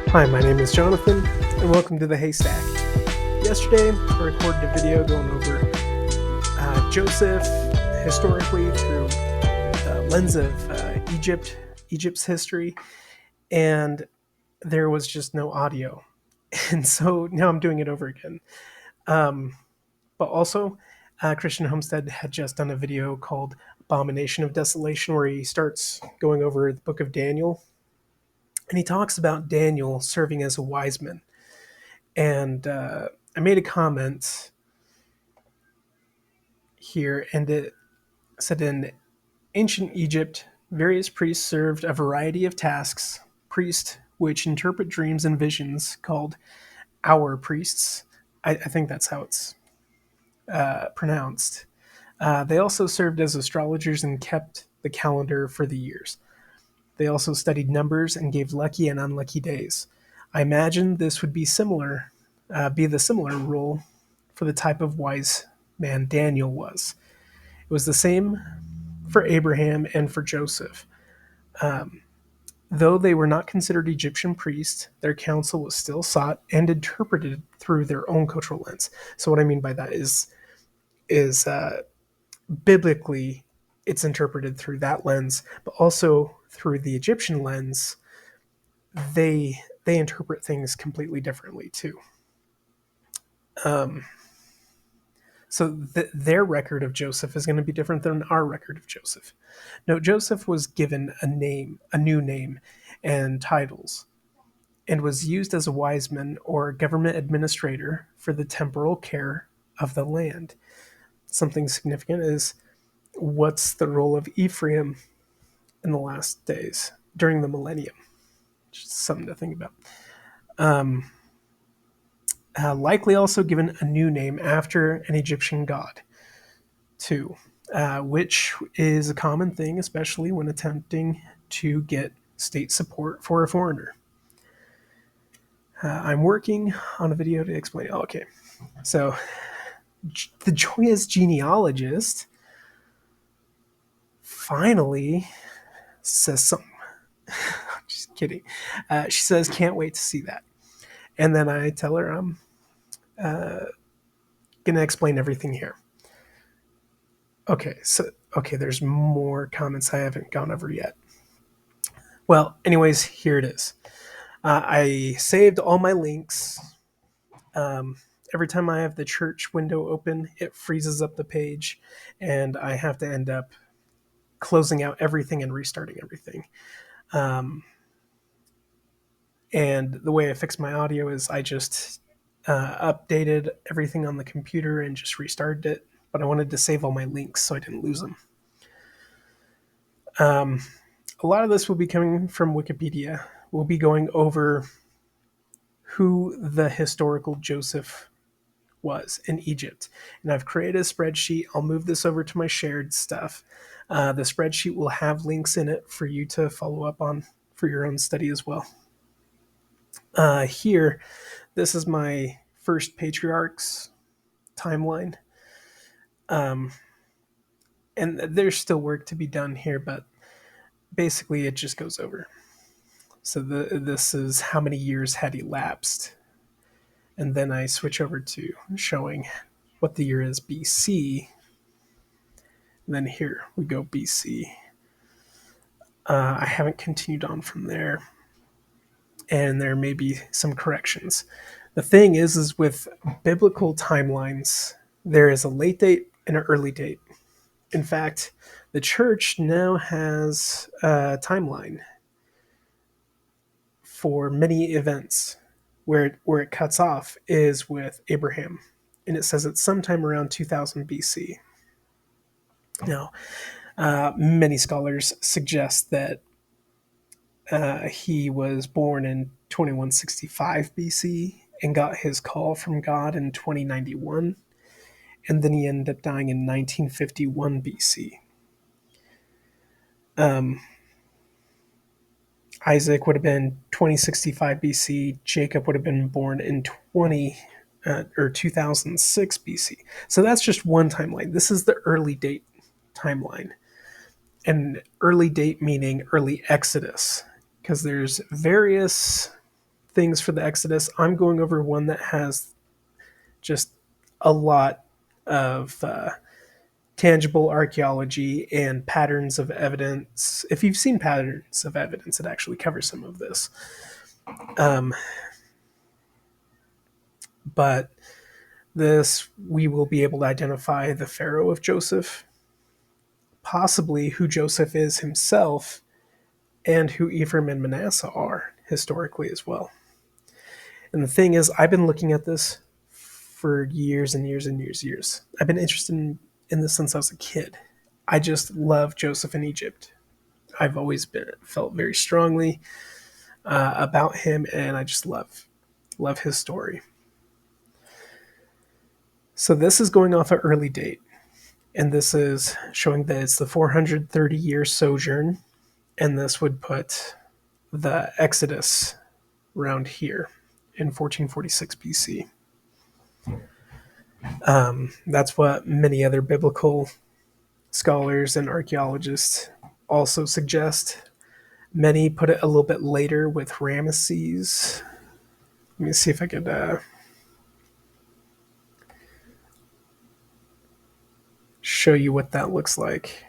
Hi, my name is Jonathan, and welcome to the Haystack. Yesterday, I recorded a video going over Joseph historically through the lens of Egypt's history, and there was just no audio. And so now I'm doing it over again. But also, Christian Homestead had just done a video called Abomination of Desolation, where he starts going over the book of Daniel. And he talks about Daniel serving as a wise man. And I made a comment here, and it said in ancient Egypt, various priests served a variety of tasks. Priests which interpret dreams and visions, called our priests. I think that's how it's pronounced. They also served as astrologers and kept the calendar for the years. They also studied numbers and gave lucky and unlucky days. I imagine this would be the similar role for the type of wise man Daniel was. It was the same for Abraham and for Joseph. Though they were not considered Egyptian priests, their counsel was still sought and interpreted through their own cultural lens. So what I mean by that is biblically, it's interpreted through that lens, but also through the Egyptian lens. They interpret things completely differently too. So their record of Joseph is going to be different than our record of Joseph. Now, Joseph was given a new name, and titles, and was used as a wise man or government administrator for the temporal care of the land. Something significant is, what's the role of Ephraim in the last days during the millennium? Just something to think about. Likely also given a new name after an Egyptian god, too, which is a common thing, especially when attempting to get state support for a foreigner. I'm working on a video to explain. Oh, okay, so the joyous genealogist finally says something. Just kidding. She says, "Can't wait to see that." And then I tell her I'm gonna explain everything here. Okay, there's more comments I haven't gone over yet. Well, anyways, here it is. I saved all my links. Every time I have the church window open, it freezes up the page, and I have to end up closing out everything and restarting everything. And the way I fixed my audio is I just updated everything on the computer and just restarted it. But I wanted to save all my links so I didn't lose them. A lot of this will be coming from Wikipedia. We'll be going over who the historical Joseph was in Egypt. And I've created a spreadsheet. I'll move this over to my shared stuff. The spreadsheet will have links in it for you to follow up on for your own study as well. Here, this is my first patriarch's timeline. And there's still work to be done here, but basically it just goes over. So this is how many years had elapsed. And then I switch over to showing what the year is BC. And then here we go BC. I haven't continued on from there. And there may be some corrections. The thing is with biblical timelines, there is a late date and an early date. In fact, the church now has a timeline for many events. Where it cuts off is with Abraham, and it says it's sometime around 2000 BC. Now, many scholars suggest that he was born in 2165 BC and got his call from God in 2091, and then he ended up dying in 1951 BC. Isaac would have been 2065 BC. Jacob would have been born in 2006 BC. So that's just one timeline. This is the early date timeline. And early date meaning early Exodus, because there's various things for the Exodus. I'm going over one that has just a lot of tangible archaeology and patterns of evidence. If you've seen patterns of evidence, it actually covers some of this. But this, we will be able to identify the Pharaoh of Joseph, possibly who Joseph is himself, and who Ephraim and Manasseh are historically as well. And the thing is, I've been looking at this for years and years and years. I've been interested in this since I was a kid. I just love Joseph in Egypt. I've always felt very strongly about him, and I just love his story. So this is going off an early date, and this is showing that it's the 430-year sojourn, and this would put the Exodus around here in 1446 BC. That's what many other biblical scholars and archaeologists also suggest. Many put it a little bit later with Ramesses. Let me see if I could show you what that looks like.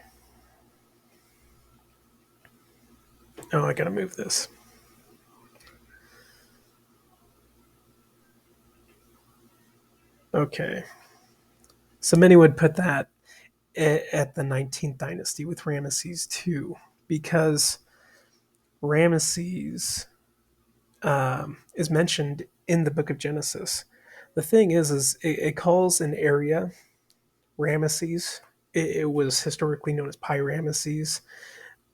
Oh, I gotta move this. Okay. So many would put that at the 19th dynasty with Ramesses II, because Ramesses is mentioned in the book of Genesis. The thing is it calls an area Ramesses. It was historically known as Pi-Ramesses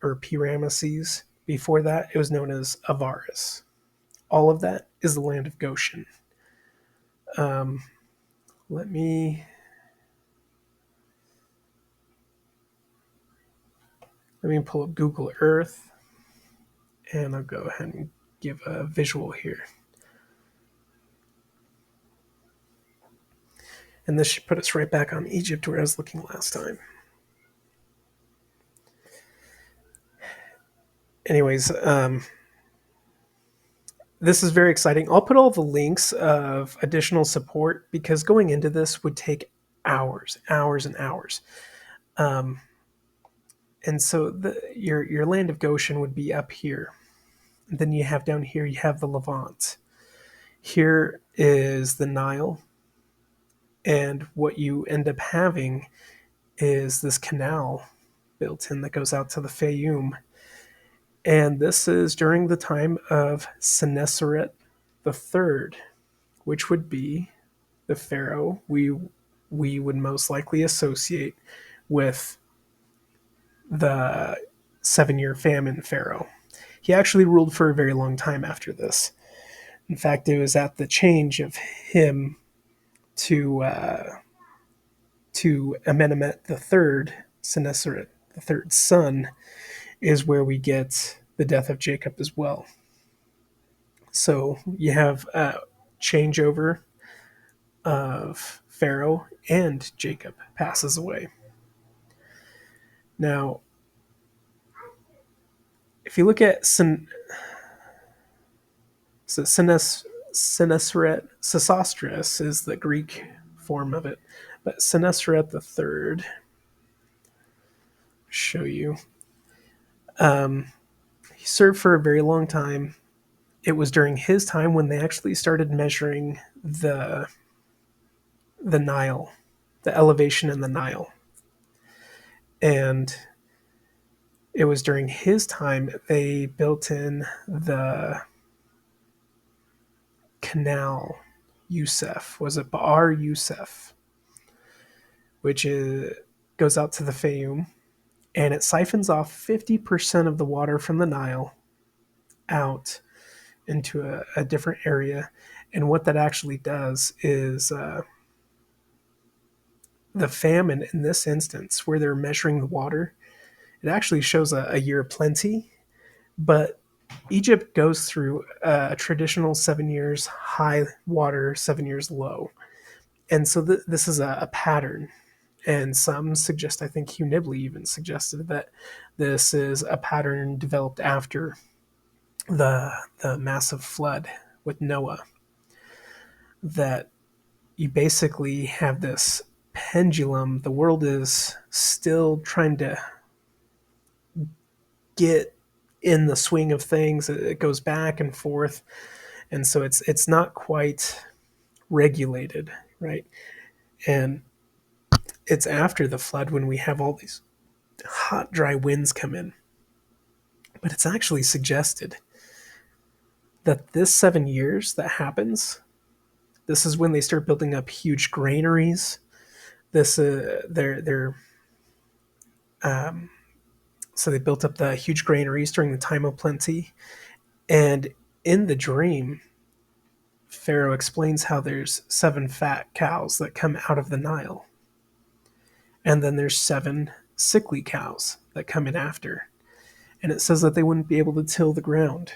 or P-Ramesses. Before that, it was known as Avaris. All of that is the land of Goshen. Let me pull up Google Earth, and I'll go ahead and give a visual here. And this should put us right back on Egypt where I was looking last time. Anyways, this is very exciting. I'll put all the links of additional support, because going into this would take hours and hours. And so your land of Goshen would be up here. And then you have down here, you have the Levant. Here is the Nile. And what you end up having is this canal built in that goes out to the Fayoum. And this is during the time of Senusret III, which would be the pharaoh we would most likely associate with the 7-year famine pharaoh. He actually ruled for a very long time after this. In fact, it was at the change of him to Amenemhet III, Senusret III's son, is where we get the death of Jacob as well. So you have a changeover of Pharaoh, and Jacob passes away. Now, if you look at Senusret, Sesostris is the Greek form of it, but Senusret III, show you. He served for a very long time. It was during his time when they actually started measuring the Nile, the elevation in the Nile. And it was during his time they built in the canal Youssef. Was it Baar Youssef? Which goes out to the Fayoum. And it siphons off 50% of the water from the Nile out into a different area. And what that actually does is the famine in this instance, where they're measuring the water, it actually shows a year of plenty. But Egypt goes through a traditional 7 years high water, 7 years low. And so this is a pattern. And some suggest, I think Hugh Nibley even suggested, that this is a pattern developed after the massive flood with Noah, that you basically have this pendulum. The world is still trying to get in the swing of things. It goes back and forth, and so it's not quite regulated, right? And it's after the flood when we have all these hot, dry winds come in. But it's actually suggested that this 7 years that happens, this is when they start building up huge granaries. This they're so they built up the huge granaries during the time of plenty, and in the dream, Pharaoh explains how there's 7 fat cows that come out of the Nile, and then there's 7 sickly cows that come in after, and it says that they wouldn't be able to till the ground,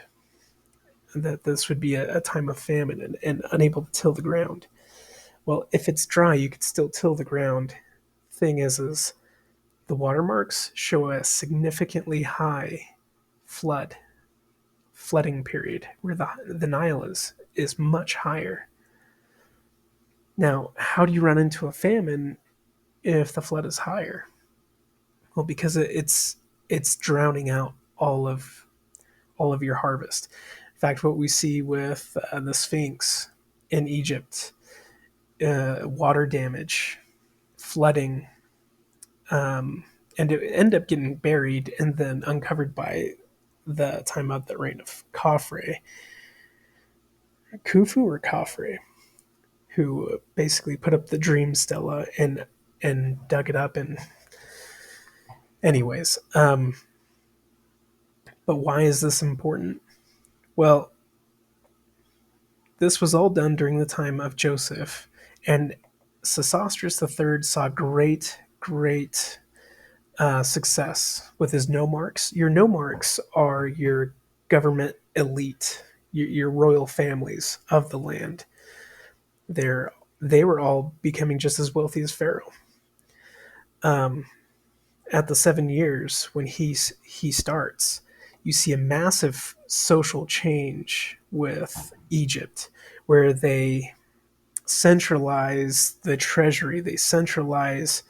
that this would be a time of famine and unable to till the ground. Well, if it's dry, you could still till the ground. Thing is the watermarks show a significantly high flooding period where the Nile is much higher. Now, how do you run into a famine if the flood is higher? Well, because it's drowning out all of your harvest. In fact, what we see with the Sphinx in Egypt, water damage, flooding, and it ended up getting buried and then uncovered by the time of the reign of Khufu or Khafre, who basically put up the dream stela and dug it up. And anyways, but why is this important? Well, this was all done during the time of Joseph, and Sesostris III saw great success with his nomarchs. Your nomarchs are your government elite, your royal families of the land. They were all becoming just as wealthy as Pharaoh. At the 7 years when he starts, you see a massive social change with Egypt, where they centralize the treasury, they centralize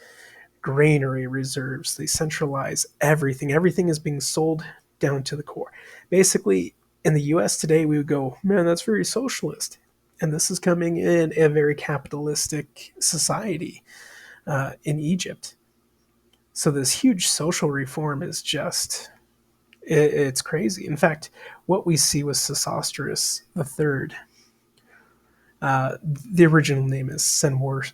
granary reserves, they centralize everything. Everything is being sold down to the core. Basically, in the US today, we would go, man, that's very socialist. And this is coming in a very capitalistic society in Egypt. So this huge social reform is just, it's crazy. In fact, what we see with Sesostris III, the original name is Senusret,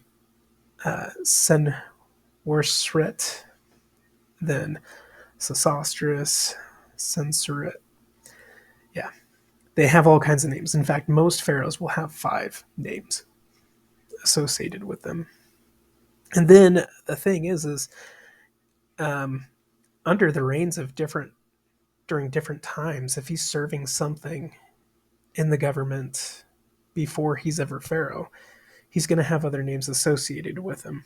then Sesostris, Senusret. Yeah, they have all kinds of names. In fact, most pharaohs will have 5 names associated with them. And then the thing is under the reigns of during different times, if he's serving something in the government before he's ever pharaoh, he's going to have other names associated with him.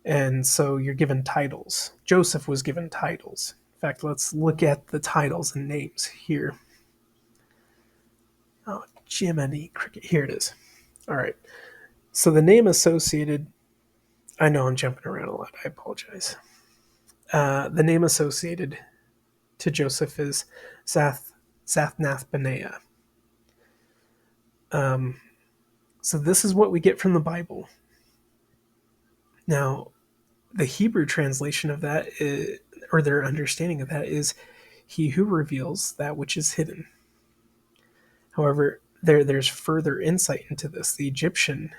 And so you're given titles. Joseph was given titles. In fact, let's look at the titles and names here. Oh, Jiminy Cricket. Here it is. All right. So the name associated, I know I'm jumping around a lot. I apologize. The name associated to Joseph is Zathnath Paneah. So this is what we get from the Bible. Now, the Hebrew translation of that, or their understanding of that, is he who reveals that which is hidden. However, there's further insight into this. The Egyptian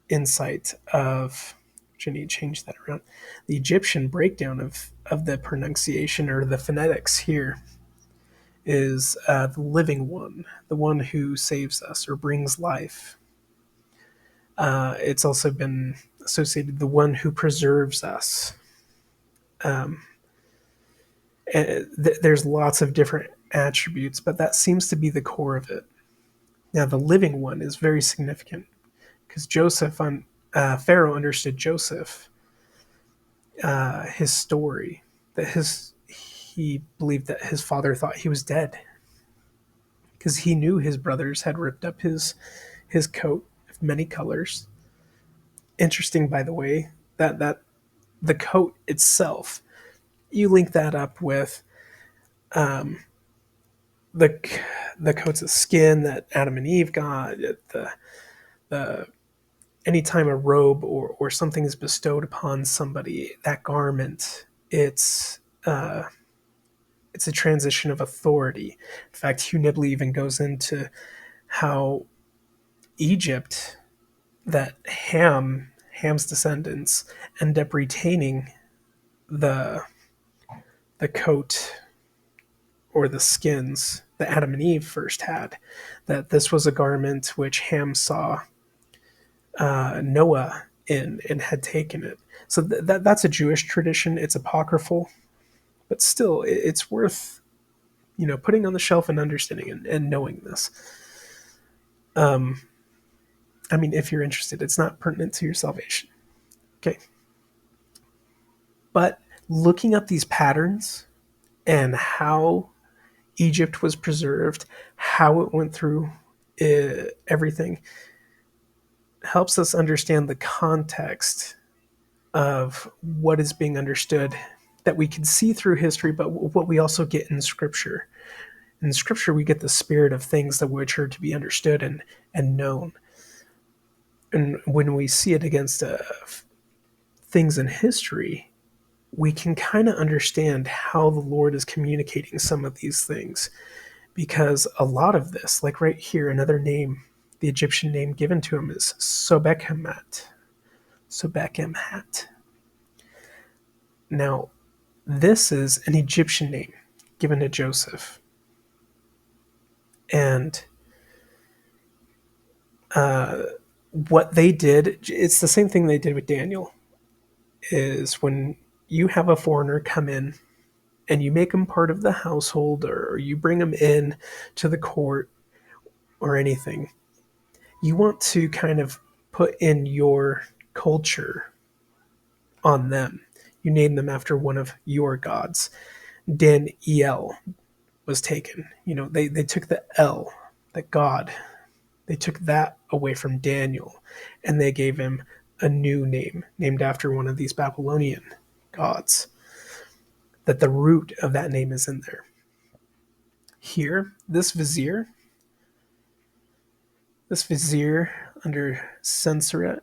insight of, which I need to change that around, the Egyptian breakdown of the pronunciation or the phonetics here is the living one, the one who saves us or brings life. It's also been associated the one who preserves us. There's lots of different attributes, but that seems to be the core of it. Now, the living one is very significant because Pharaoh understood Joseph, his story, that he believed that his father thought he was dead. because he knew his brothers had ripped up his coat of many colors. Interesting, by the way, that the coat itself, you link that up with the the coats of skin that Adam and Eve got. The anytime a robe or something is bestowed upon somebody, that garment, it's a transition of authority. In fact, Hugh Nibley even goes into how Egypt, that Ham's descendants end up retaining the the coat or the skins that Adam and Eve first had. That this was a garment which Ham saw Noah in and had taken it. So that's a Jewish tradition. It's apocryphal, but still, it's worth putting on the shelf and understanding and knowing this. I mean, if you're interested, it's not pertinent to your salvation. Okay. But looking up these patterns and how Egypt was preserved, how it went through everything, helps us understand the context of what is being understood that we can see through history, but what we also get in Scripture. In Scripture, we get the spirit of things that which are to be understood and known. And when we see it against things in history, we can kind of understand how the Lord is communicating some of these things. Because a lot of this, like right here, another name, the Egyptian name given to him is Sobek. Sobek. Now, this is an Egyptian name given to Joseph. And what they did, it's the same thing they did with Daniel, is when you have a foreigner come in and you make him part of the household or you bring him in to the court or anything, you want to kind of put in your culture on them. You name them after one of your gods. Daniel was taken. They took the L, the God. They took that away from Daniel and they gave him a new name named after one of these Babylonian gods. That the root of that name is in there. Here, this vizier under Senusret,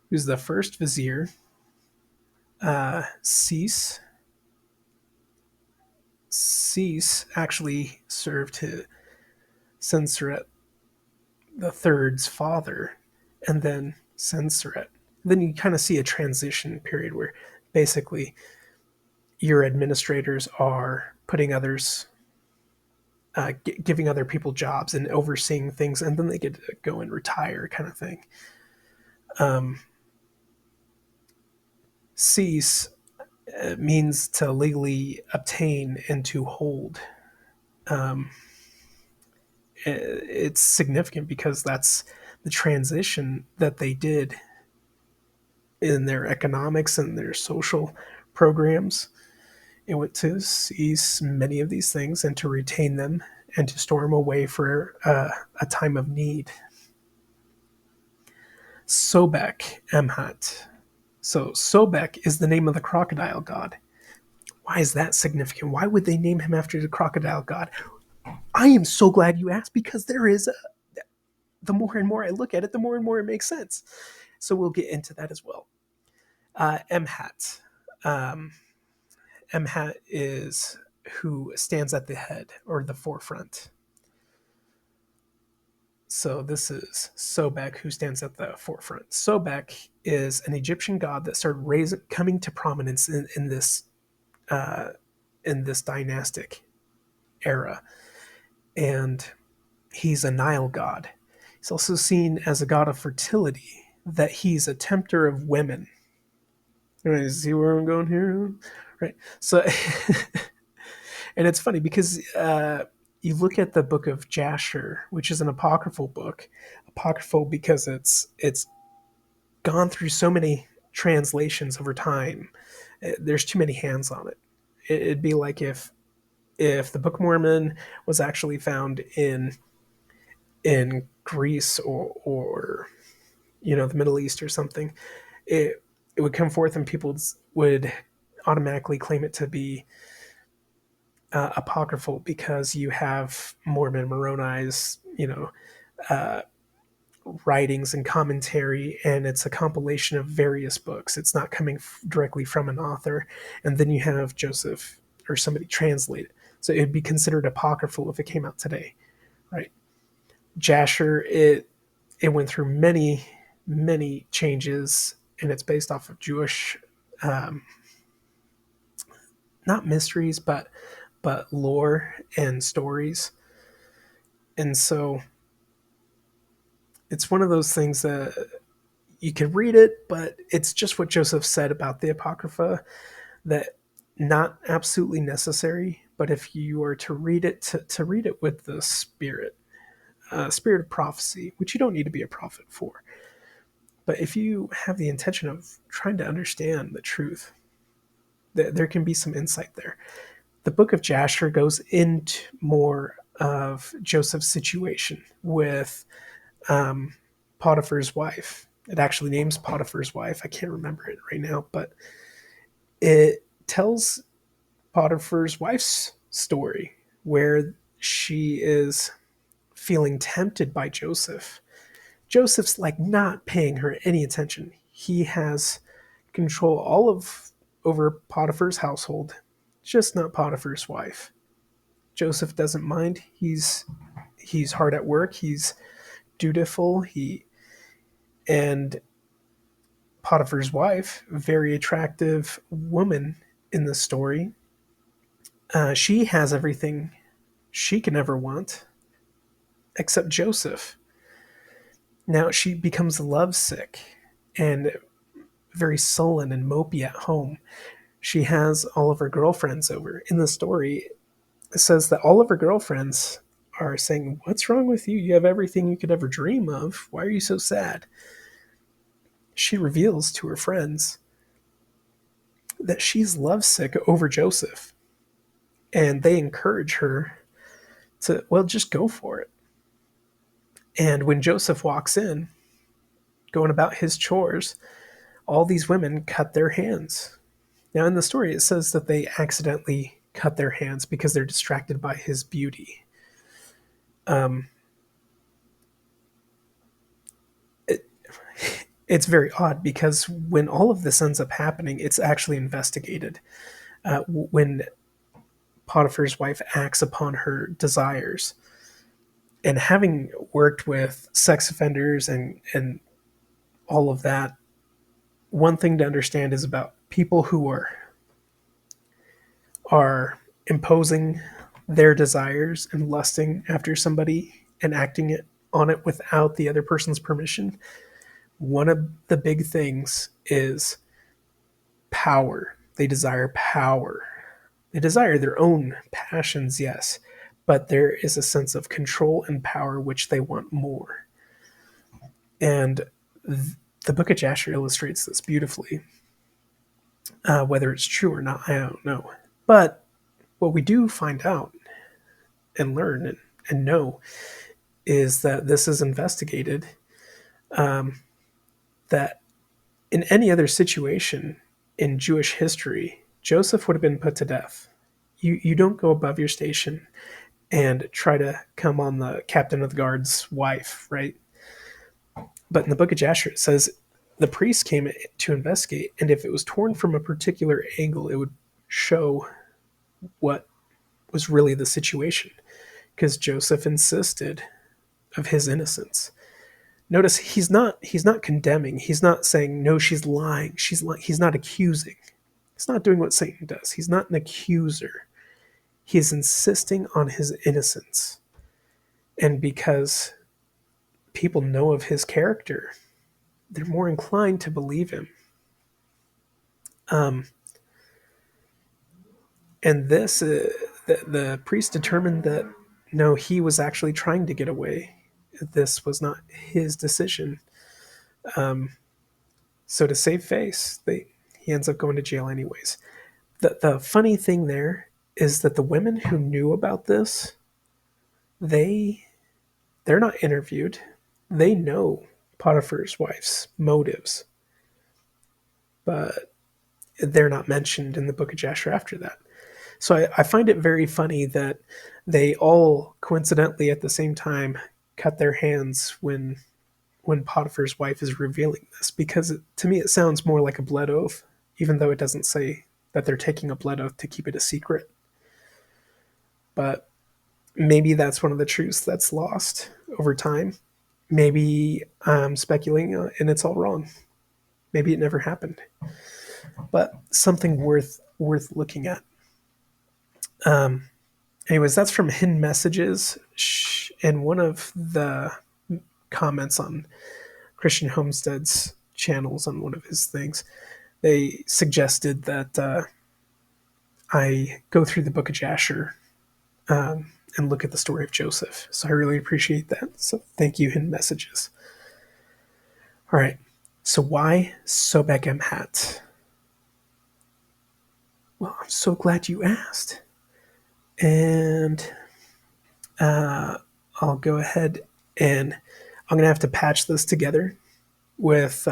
who's the first vizier, Cease actually served to Senusret the third's father, and then Senusret. Then you kind of see a transition period where basically your administrators are putting others, giving other people jobs and overseeing things, and then they get to go and retire, kind of thing. Cease means to legally obtain and to hold. It's significant because that's the transition that they did in their economics and their social programs. It went to cease many of these things and to retain them and to store them away for a time of need. Sobek Emhat. So Sobek is the name of the crocodile god. Why is that significant? Why would they name him after the crocodile god? I am so glad you asked, because the more and more I look at it, the more and more it makes sense. So we'll get into that as well. Emhat. Emhat is who stands at the head or the forefront. So this is Sobek, who stands at the forefront. Sobek is an Egyptian god that started coming to prominence in this dynastic era, and he's a Nile god. He's also seen as a god of fertility, that he's a tempter of women. You see where I'm going here? Right. So, and it's funny because you look at the book of Dahshur, which is an apocryphal book. Apocryphal because it's gone through so many translations over time. There's too many hands on it. It'd be like if the Book of Mormon was actually found in in Greece or the Middle East or something, it would come forth and people would automatically claim it to be apocryphal because you have Mormon, Moroni's, writings and commentary, and it's a compilation of various books. It's not coming directly from an author. And then you have Joseph or somebody translate it. So it'd be considered apocryphal if it came out today, right? Dahshur, it went through many changes, and it's based off of Jewish, um, not mysteries, but lore and stories. And so it's one of those things that you can read it, but it's just what Joseph said about the Apocrypha, that not absolutely necessary, but if you are to read it, to read it with the spirit of prophecy, which you don't need to be a prophet for. But if you have the intention of trying to understand the truth, there can be some insight there. The book of Jasher goes into more of Joseph's situation with um, Potiphar's wife. It actually names Potiphar's wife. I can't remember it right now, but it tells Potiphar's wife's story where she is feeling tempted by Joseph. Joseph's like not paying her any attention. He has control all of over Potiphar's household, just not Potiphar's wife. Joseph doesn't mind. He's hard at work. He's dutiful. And Potiphar's wife, very attractive woman in the story. She has everything she can ever want, except Joseph. Now she becomes lovesick and very sullen and mopey at home. She has all of her girlfriends over. In the story, it says that all of her girlfriends are saying, "What's wrong with you? You have everything you could ever dream of. Why are you so sad?" She reveals to her friends that she's lovesick over Joseph. And they encourage her to, well, just go for it. And when Joseph walks in, going about his chores, all these women cut their hands. Now, in the story, it says that they accidentally cut their hands because they're distracted by his beauty. Um, it, it's very odd because when all of this ends up happening, it's actually investigated. When Potiphar's wife acts upon her desires, and having worked with sex offenders and all of that, one thing to understand is about people who are imposing their desires and lusting after somebody and acting on it without the other person's permission. One of the big things is power. They desire power. They desire their own passions, yes, but there is a sense of control and power which they want more. And the book of Jasher illustrates this beautifully. Whether it's true or not, I don't know. But what we do find out and learn and know is that this is investigated. Um, that in any other situation in Jewish history, Joseph would have been put to death. You don't go above your station and try to come on the captain of the guard's wife, right? But in the book of Jasher, it says the priest came to investigate, and if it was torn from a particular angle, it would show what was really the situation, because Joseph insisted of his innocence. Notice he's not condemning. He's not saying no, she's lying. She's lying. He's not accusing. He's not doing what Satan does. He's not an accuser. He is insisting on his innocence. And because people know of his character, they're more inclined to believe him. Um, and the priest determined that no, he was actually trying to get away. This was not his decision. Um, so to save face, he ends up going to jail anyways. The funny thing there is that the women who knew about this, they they're not interviewed. They know Potiphar's wife's motives, but they're not mentioned in the book of Jasher after that. So I find it very funny that they all coincidentally at the same time cut their hands when Potiphar's wife is revealing this, because to me it sounds more like a blood oath, even though it doesn't say that they're taking a blood oath to keep it a secret. But maybe that's one of the truths that's lost over time. Maybe I'm speculating and it's all wrong. Maybe it never happened. But something worth looking at. Um, Anyways, that's from Hidden Messages, and one of the comments on Christian Homestead's channels on one of his things, they suggested that I go through the book of Jasher and look at the story of Joseph. So I really appreciate that. So thank you, Hidden Messages. All right. So why Sobek Hat? Well, I'm so glad you asked. And I'll go ahead and I'm going to have to patch this together with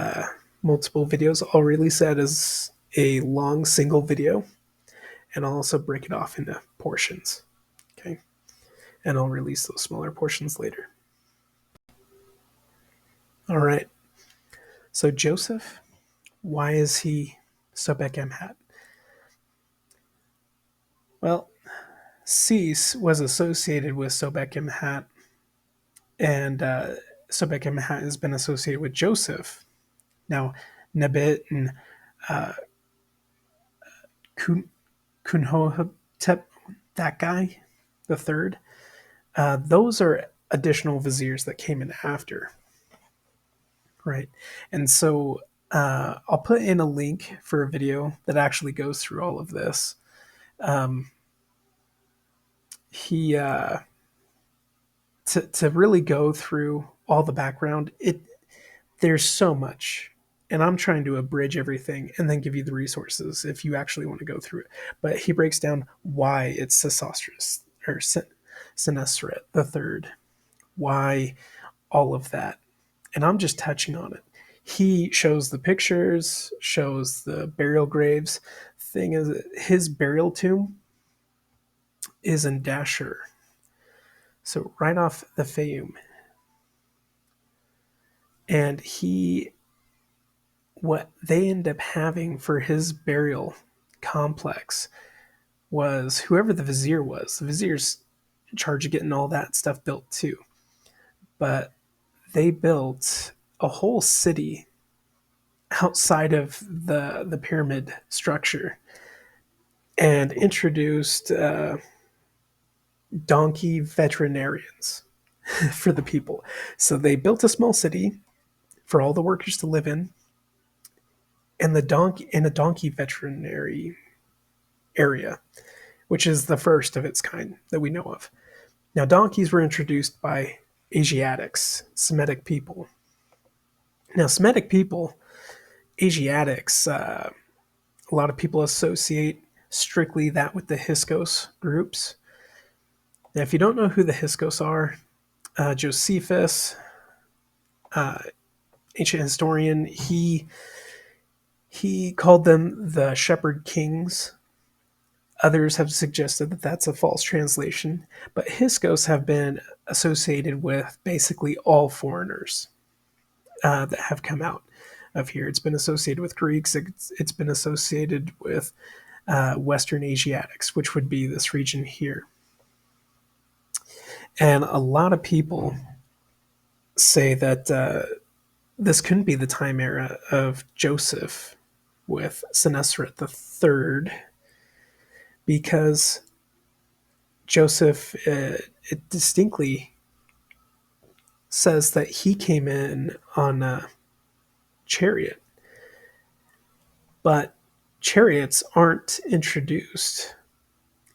multiple videos. I'll release that as a long single video, and I'll also break it off into portions. Okay. And I'll release those smaller portions later. All right. So Joseph, why is he Sobek Hat? Well, Cease was associated with Sobek Hat, and Sobek Hat has been associated with Joseph. Now, Nebit and Kunhohotep, that guy, the third, those are additional viziers that came in after, right? And so I'll put in a link for a video that actually goes through all of this. He to really go through all the background. There's so much, and I'm trying to abridge everything and then give you the resources if you actually want to go through it. But he breaks down why it's Sesostris or Senusret III, why all of that, and I'm just touching on it. He shows the pictures, shows the burial graves. Thing is, his burial tomb is in Dahshur, so right off the Fayum, and what they end up having for his burial complex was whoever the vizier was. The vizier's in charge of getting all that stuff built too, but they built a whole city outside of the pyramid structure and introduced donkey veterinarians for the people. So they built a small city for all the workers to live and a donkey veterinary area, which is the first of its kind that we know of. Now, donkeys were introduced by Asiatics, Semitic people. Now, Semitic people, Asiatics, a lot of people associate strictly that with the Hyksos groups. Now, if you don't know who the Hyksos are, Josephus, ancient historian, he called them the shepherd kings. Others have suggested that that's a false translation, but Hyksos have been associated with basically all foreigners that have come out of here. It's been associated with Greeks. It's been associated with Western Asiatics, which would be this region here. And a lot of people say that this couldn't be the time era of Joseph with Senusret III, because Joseph, it distinctly says that he came in on a chariot, but chariots aren't introduced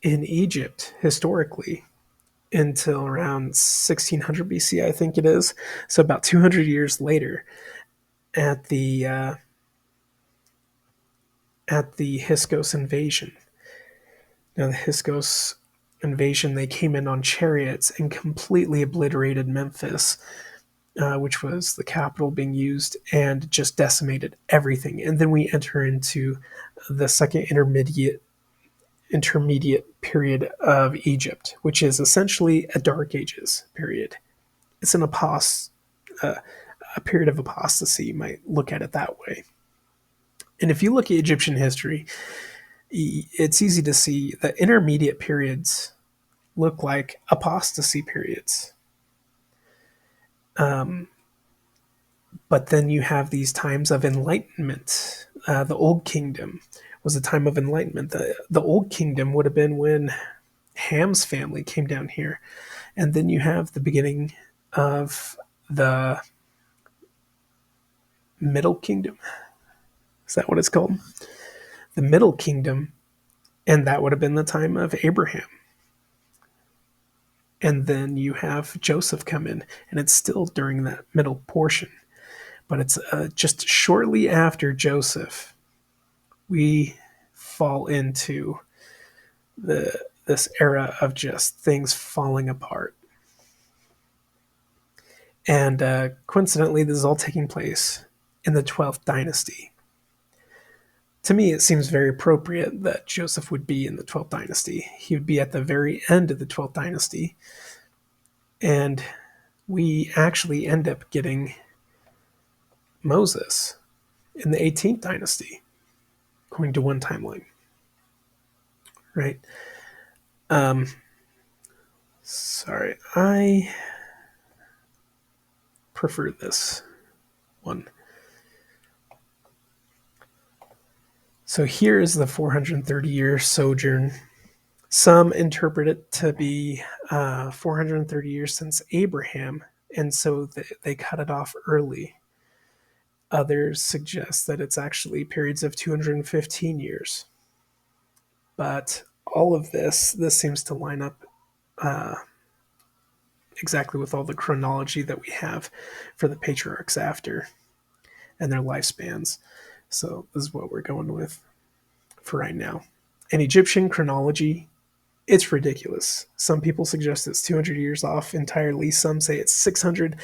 in Egypt historically until around 1600 BC, I think it is. So about 200 years later, at the Hyksos invasion. Now the Hyksos invasion, they came in on chariots and completely obliterated Memphis, which was the capital being used, and just decimated everything. And then we enter into the second intermediate period of Egypt, which is essentially a Dark Ages period. It's a period of apostasy. You might look at it that way. And if you look at Egyptian history, it's easy to see that intermediate periods look like apostasy periods. But then you have these times of enlightenment. The Old Kingdom was a time of enlightenment. The Old Kingdom would have been when Ham's family came down here. And then you have the beginning of the Middle Kingdom. Is that what it's called? The Middle Kingdom. And that would have been the time of Abraham. And then you have Joseph come in, and it's still during that middle portion. But it's just shortly after Joseph, we fall into this era of just things falling apart. And coincidentally, this is all taking place in the 12th dynasty. To me, it seems very appropriate that Joseph would be in the 12th dynasty. He would be at the very end of the 12th dynasty. And we actually end up getting Moses in the 18th dynasty, according to one timeline. Right? Sorry, I prefer this one. So here is the 430-year sojourn. Some interpret it to be 430 years since Abraham, and so they cut it off early. Others suggest that it's actually periods of 215 years. But all of this seems to line up exactly with all the chronology that we have for the patriarchs after and their lifespans. So this is what we're going with for right now. In Egyptian chronology, it's ridiculous. Some people suggest it's 200 years off entirely. Some say it's 600.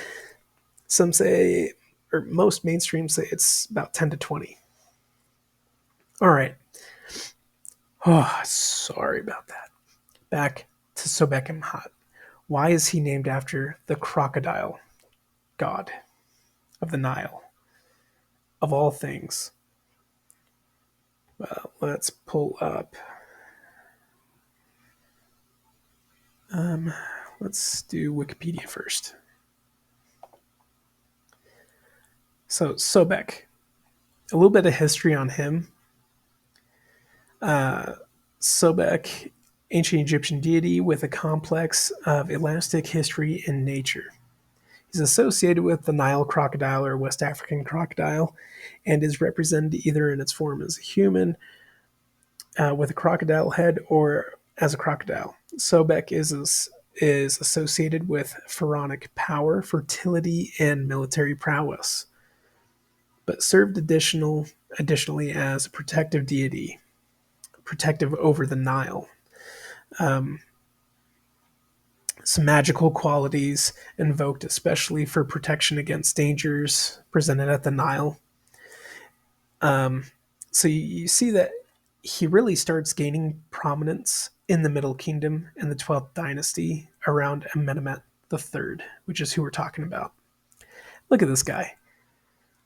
Some say, or most mainstream say it's about 10 to 20. All right. Oh, sorry about that. Back to Sobek and Hat. Why is he named after the crocodile god of the Nile? Of all things. Well, let's pull up. Let's do Wikipedia first. So, Sobek. A little bit of history on him. Sobek, ancient Egyptian deity with a complex of elastic history and nature. He's associated with the Nile crocodile or West African crocodile and is represented either in its form as a human with a crocodile head or as a crocodile. Sobek is associated with pharaonic power, fertility, and military prowess, but served additionally as a protective deity, protective over the Nile. Some magical qualities invoked especially for protection against dangers presented at the Nile. So you see that he really starts gaining prominence in the Middle Kingdom and the 12th dynasty around Amenemhet III, which is who we're talking about. Look at this guy.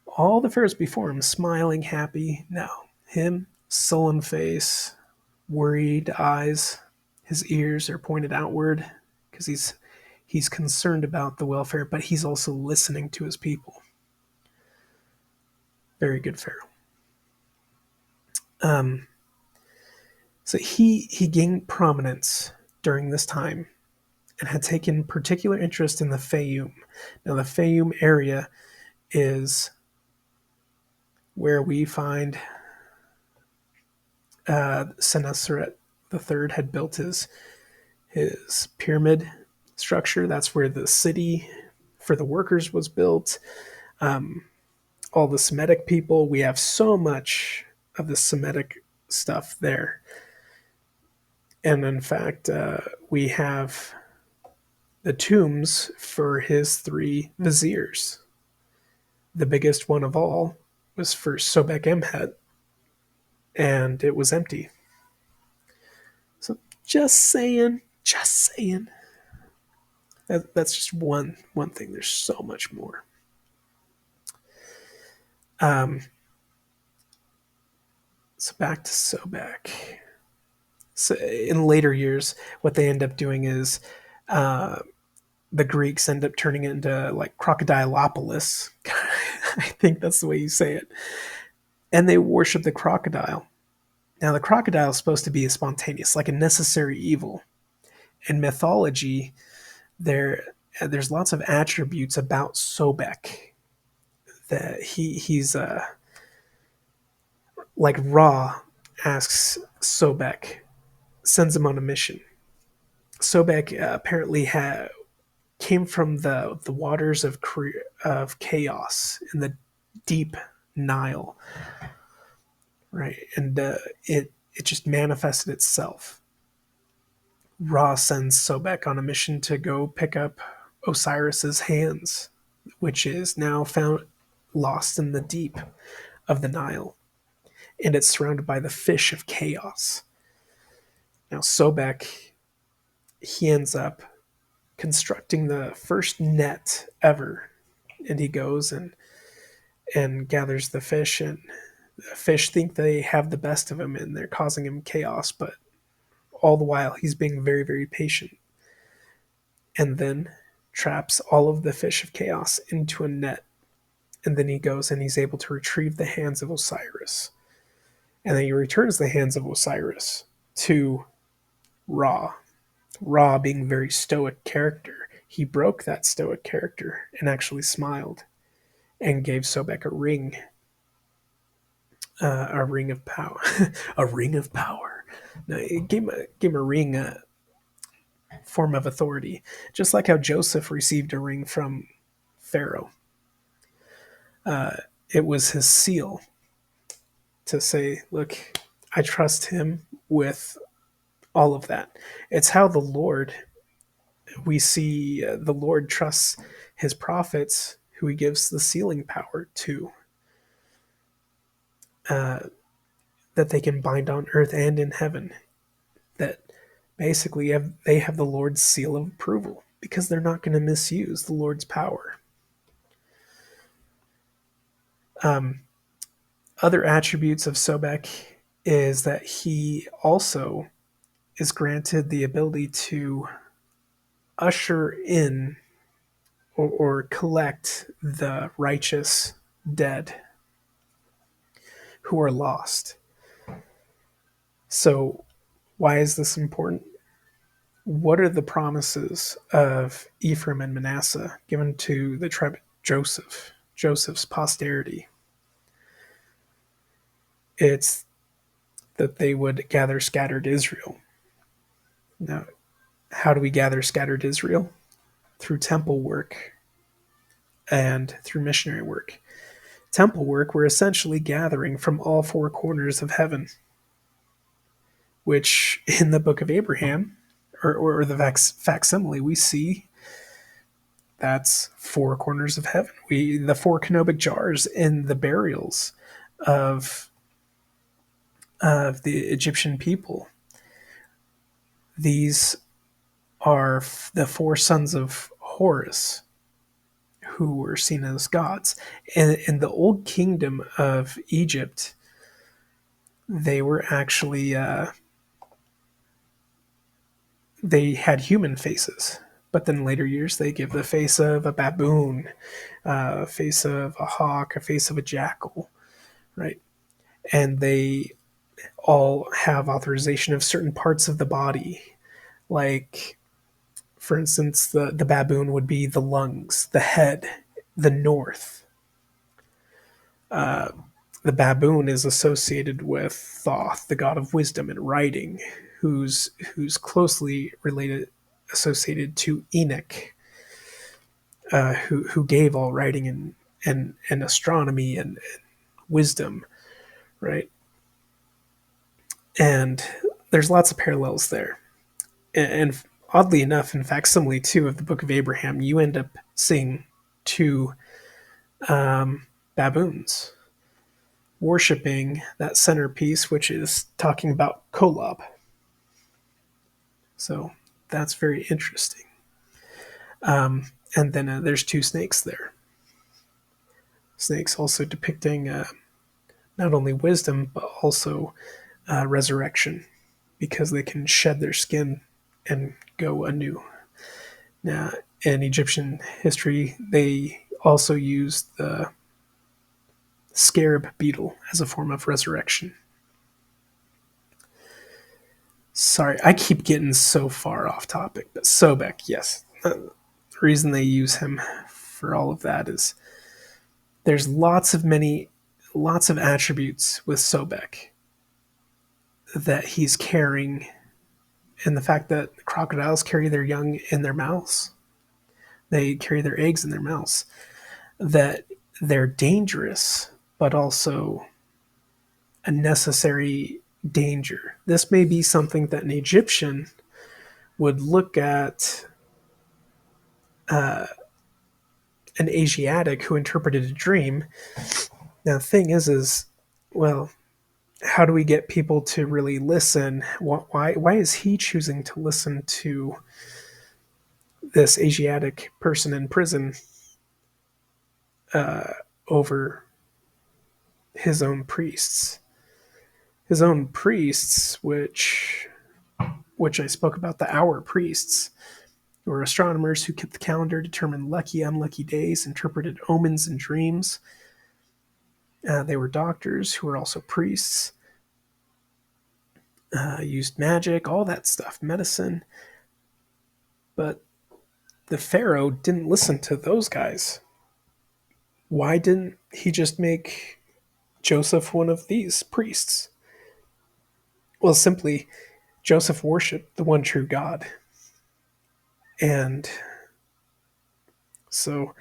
All the pharaohs before him smiling, happy. Now, him, sullen face, worried eyes. His ears are pointed outward because he's concerned about the welfare, but he's also listening to his people. Very good pharaoh. So he gained prominence during this time and had taken particular interest in the Fayum. Now, the Fayum area is where we find Senusret III had built his pyramid structure. That's where the city for the workers was built. All the Semitic people, we have so much of the Semitic stuff there. And in fact, we have the tombs for his three viziers. The biggest one of all was for Sobek Emhet, and it was empty. So just saying, just saying. That's just one thing. There's so much more. Um, so back to Sobek. So in later years, what they end up doing is uh, the Greeks end up turning it into like Crocodilopolis. I think that's the way you say it. And they worship the crocodile. Now, the crocodile is supposed to be a spontaneous, like a necessary evil. In mythology, there's lots of attributes about Sobek that he's like Ra asks Sobek, sends him on a mission. Sobek apparently came from the waters of chaos in the deep Nile, right? And it just manifested itself. Ra sends Sobek on a mission to go pick up Osiris's hands, which is now found lost in the deep of the Nile, and it's surrounded by the fish of chaos. Now Sobek, he ends up constructing the first net ever, and he goes and gathers the fish, and the fish think they have the best of him and they're causing him chaos, but all the while he's being very, very patient, and then traps all of the fish of chaos into a net. And then he goes and he's able to retrieve the hands of Osiris, and then he returns the hands of Osiris to Ra. Ra, being a very stoic character, he broke that stoic character and actually smiled and gave Sobek a ring of power, a ring of power. No, it gave him a ring, form of authority, just like how Joseph received a ring from Pharaoh. It was his seal to say, "Look, I trust him with all of that." It's how the Lord, we see the Lord trusts his prophets, who he gives the sealing power to, uh, that they can bind on earth and in heaven. That basically they have the Lord's seal of approval because they're not going to misuse the Lord's power. Other attributes of Sobek is that he also is granted the ability to usher in or collect the righteous dead who are lost. So, why is this important? What are the promises of Ephraim and Manasseh given to the tribe of Joseph, Joseph's posterity? It's that they would gather scattered Israel. Now, how do we gather scattered Israel? Through temple work and through missionary work. Temple work, we're essentially gathering from all four corners of heaven, which in the book of Abraham, or the facsimile, we see that's four corners of heaven. The four canopic jars in the burials of the Egyptian people. These are the four sons of Horus, who were seen as gods. In the old kingdom of Egypt, they were actually they had human faces, but then later years they give the face of a baboon, a face of a hawk, a face of a jackal, right? And they all have authorization of certain parts of the body, like, for instance, the baboon would be the lungs, the head, the north. The baboon is associated with Thoth, the god of wisdom and writing, who's closely related, associated to Enoch, who gave all writing and astronomy and wisdom, right? And there's lots of parallels there. And oddly enough, in facsimile too of the Book of Abraham, you end up seeing two baboons worshiping that centerpiece, which is talking about Kolob. So that's very interesting. And then there's two snakes there. Snakes also depicting not only wisdom, but also resurrection, because they can shed their skin and go anew. Now, in Egyptian history, they also used the scarab beetle as a form of resurrection. Sorry, I keep getting so far off topic, but Sobek, yes. The reason they use him for all of that is there's lots of attributes with Sobek that he's carrying, and the fact that crocodiles carry their young in their mouths, they carry their eggs in their mouths, that they're dangerous, but also a necessary danger. This may be something that an Egyptian would look at an Asiatic who interpreted a dream. Now, the thing is, well, how do we get people to really listen? Why is he choosing to listen to this Asiatic person in prison over his own priests? His own priests, which I spoke about, the hour priests, were astronomers who kept the calendar, determined lucky, unlucky days, interpreted omens and dreams. They were doctors who were also priests, used magic, all that stuff, medicine. But the Pharaoh didn't listen to those guys. Why didn't he just make Joseph one of these priests? Well, simply, Joseph worshiped the one true God. And so,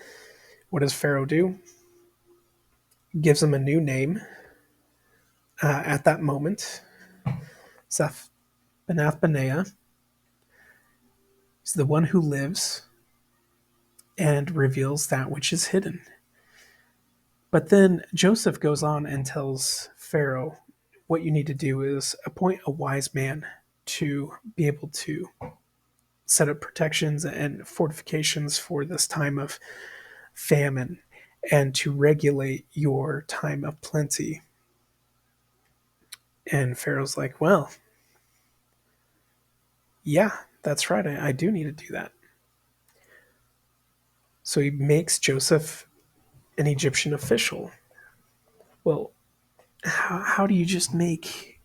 what does Pharaoh do? Gives him a new name at that moment, Seth Benath Benea. He's the one who lives and reveals that which is hidden. But then Joseph goes on and tells Pharaoh, what you need to do is appoint a wise man to be able to set up protections and fortifications for this time of famine and to regulate your time of plenty. And Pharaoh's like, well, yeah, that's right. I do need to do that. So he makes Joseph an Egyptian official. Well, how do you just make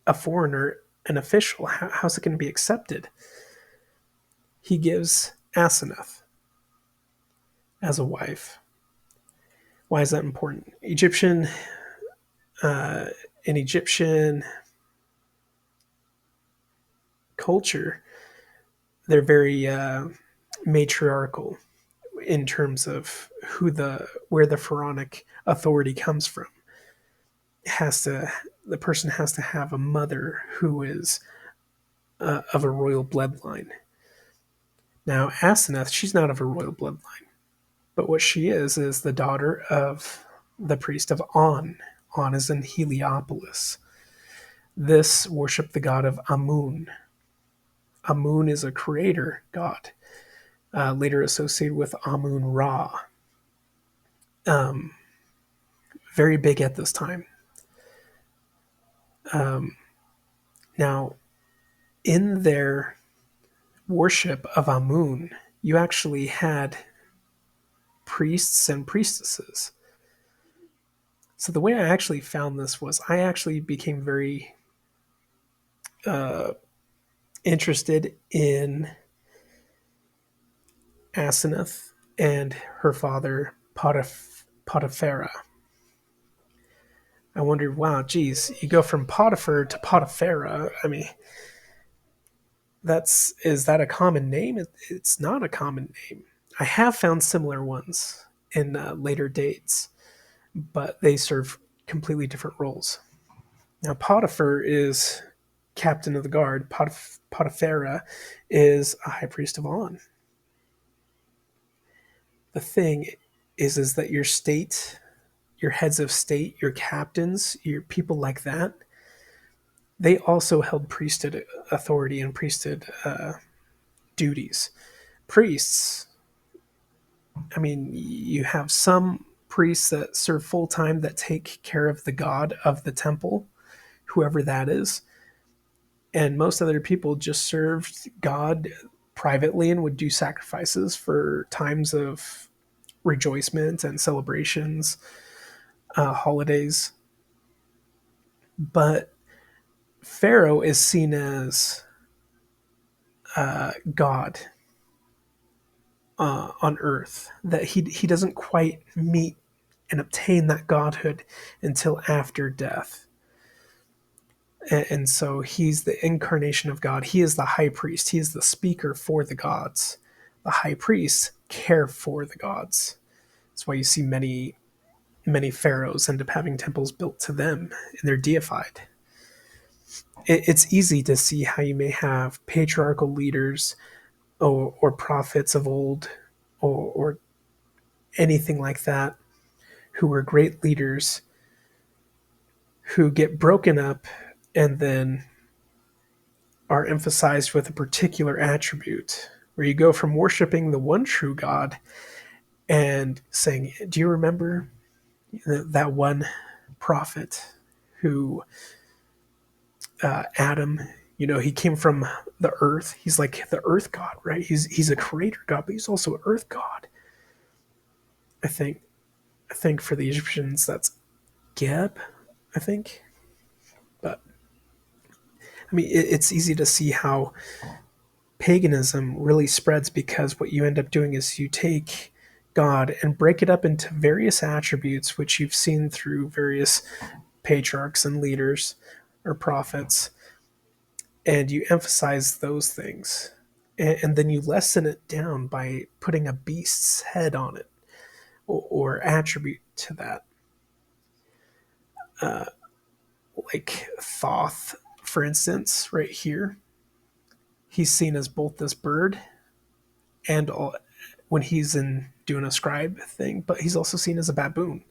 a foreigner an official? How's it going to be accepted? He gives Asenath as a wife. Why is that important? In Egyptian culture, they're very matriarchal in terms of where the pharaonic authority comes from. The person has to have a mother who is of a royal bloodline. Now, Asenath, she's not of a royal bloodline, but what she is the daughter of the priest of On. On is in Heliopolis. This worshiped the god of Amun. Amun is a creator god, later associated with Amun Ra. Very big at this time. Now, in their worship of Amun, you actually had priests and priestesses. So the way I actually found this was I actually became very interested in Asenath and her father Potiphera. I wondered, wow, geez, you go from Potiphar to Potiphera. I mean, is that a common name? It's not a common name. I have found similar ones in later dates, but they serve completely different roles. Now, Potiphar is captain of the guard, Potiphera, is a high priest of On. The thing is that your state, your heads of state, your captains, your people like that, they also held priesthood authority and priesthood duties. Priests, I mean, you have some priests that serve full time that take care of the god of the temple, whoever that is. And most other people just served God privately and would do sacrifices for times of rejoicement and celebrations, holidays. But Pharaoh is seen as God on earth, that he doesn't quite meet and obtain that godhood until after death. And so he's the incarnation of God. He is the high priest. He is the speaker for the gods. The high priests care for the gods. That's why you see many pharaohs end up having temples built to them, and they're deified. It's easy to see how you may have patriarchal leaders or prophets of old or anything like that who were great leaders who get broken up and then are emphasized with a particular attribute, where you go from worshiping the one true God and saying, do you remember that one prophet who, Adam, he came from the earth. He's like the earth god, right? He's a creator god, but he's also an earth god. I think for the Egyptians that's Geb, I think. But I mean, it's easy to see how paganism really spreads, because what you end up doing is you take God and break it up into various attributes, which you've seen through various patriarchs and leaders or prophets, and you emphasize those things. And then you lessen it down by putting a beast's head on it or attribute to that. Like Thoth, for instance, right here, he's seen as both this bird and when he's in doing a scribe thing, but he's also seen as a baboon.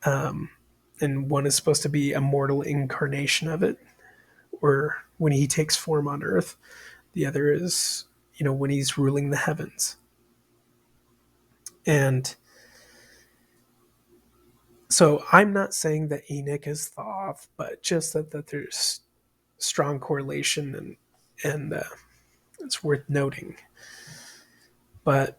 And one is supposed to be a mortal incarnation of it, or when he takes form on Earth. The other is, when he's ruling the heavens. And so I'm not saying that Enoch is Thoth, but just that there's strong correlation, and it's worth noting. But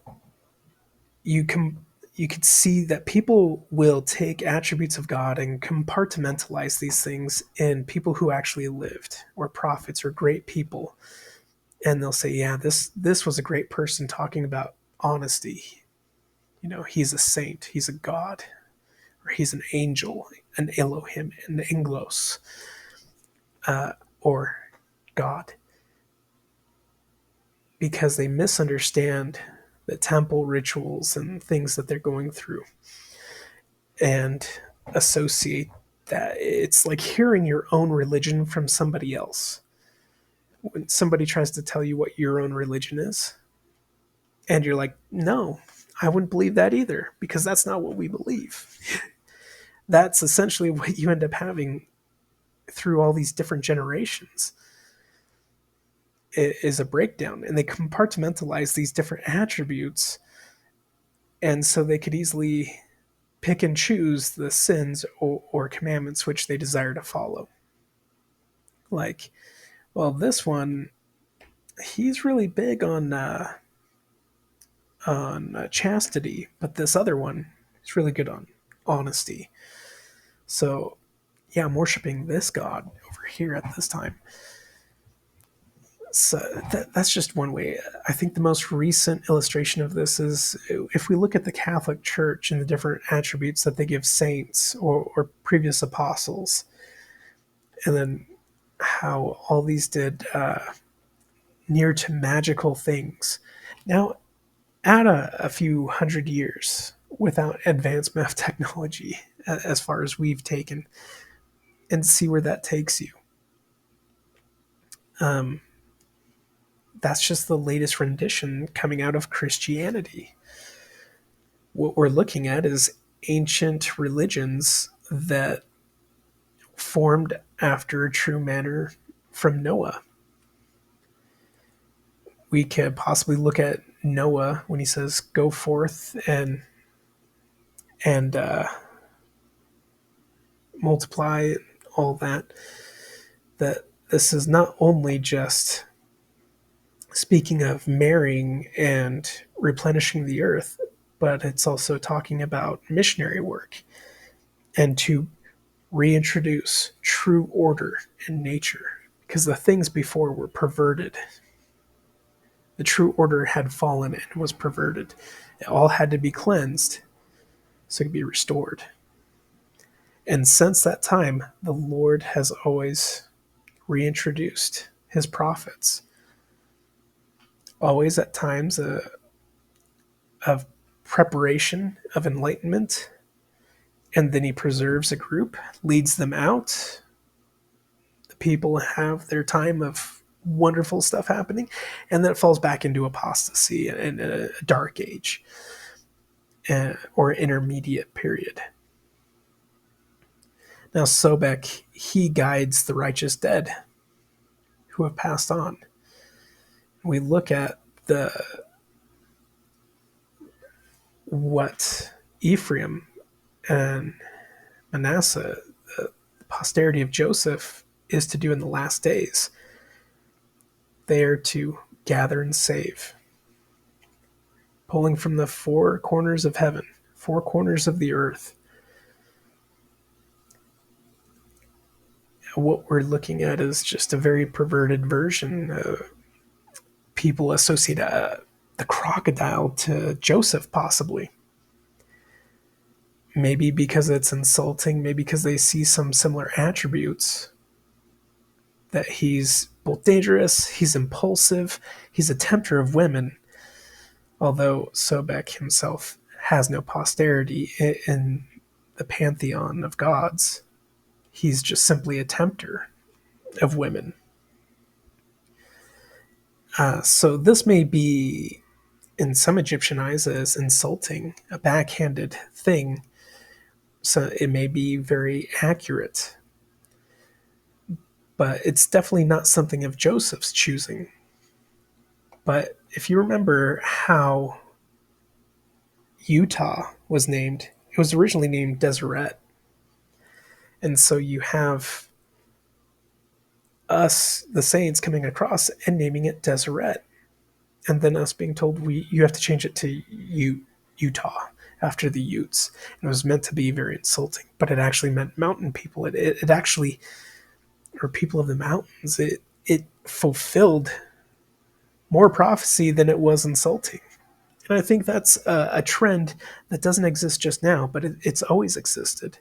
you could see that people will take attributes of God and compartmentalize these things in people who actually lived, or prophets, or great people, and they'll say, "Yeah, this was a great person talking about honesty. He's a saint, he's a god, or he's an angel, an Elohim, an Anglos, or God," because they misunderstand the temple rituals and things that they're going through, and associate that it's like hearing your own religion from somebody else. When somebody tries to tell you what your own religion is, and you're like, no, I wouldn't believe that either, because that's not what we believe. That's essentially what you end up having through all these different generations, is a breakdown, and they compartmentalize these different attributes, and so they could easily pick and choose the sins or commandments which they desire to follow. Like, well, this one, he's really big on chastity, but this other one is really good on honesty. So, yeah, I'm worshiping this god over here at this time. So that's just one way. I think the most recent illustration of this is if we look at the Catholic Church and the different attributes that they give saints or previous apostles, and then how all these did near to magical things. Now, add a few hundred years without advancement of technology as far as we've taken, and see where that takes you. That's just the latest rendition coming out of Christianity. What we're looking at is ancient religions that formed after a true manner from Noah. We could possibly look at Noah when he says, "Go forth and multiply," all that. That this is not only just speaking of marrying and replenishing the earth, but it's also talking about missionary work and to reintroduce true order in nature, because the things before were perverted. The true order had fallen and was perverted. It all had to be cleansed so it could be restored. And since that time, the Lord has always reintroduced his prophets, always at times of preparation, of enlightenment, and then he preserves a group, leads them out. The people have their time of wonderful stuff happening, and then it falls back into apostasy and a dark age or intermediate period. Now, Sobek, he guides the righteous dead who have passed on. We look at the what Ephraim and Manasseh, the posterity of Joseph, is to do in the last days. They are to gather and save, pulling from the four corners of heaven, four corners of the earth. What we're looking at is just a very perverted version. People associate the crocodile to Joseph, possibly. Maybe because it's insulting, maybe because they see some similar attributes. That he's both dangerous, he's impulsive, he's a tempter of women, although Sobek himself has no posterity in the pantheon of gods. He's just simply a tempter of women. So this may be, in some Egyptian eyes, as insulting, a backhanded thing. So it may be very accurate. But it's definitely not something of Joseph's choosing. But if you remember how Utah was named, it was originally named Deseret. And so you have us, the Saints, coming across and naming it Deseret. And then us being told you have to change it to Utah after the Utes. And it was meant to be very insulting, but it actually meant mountain people. It actually, or people of the mountains, it fulfilled more prophecy than it was insulting. And I think that's a trend that doesn't exist just now, but it's always existed.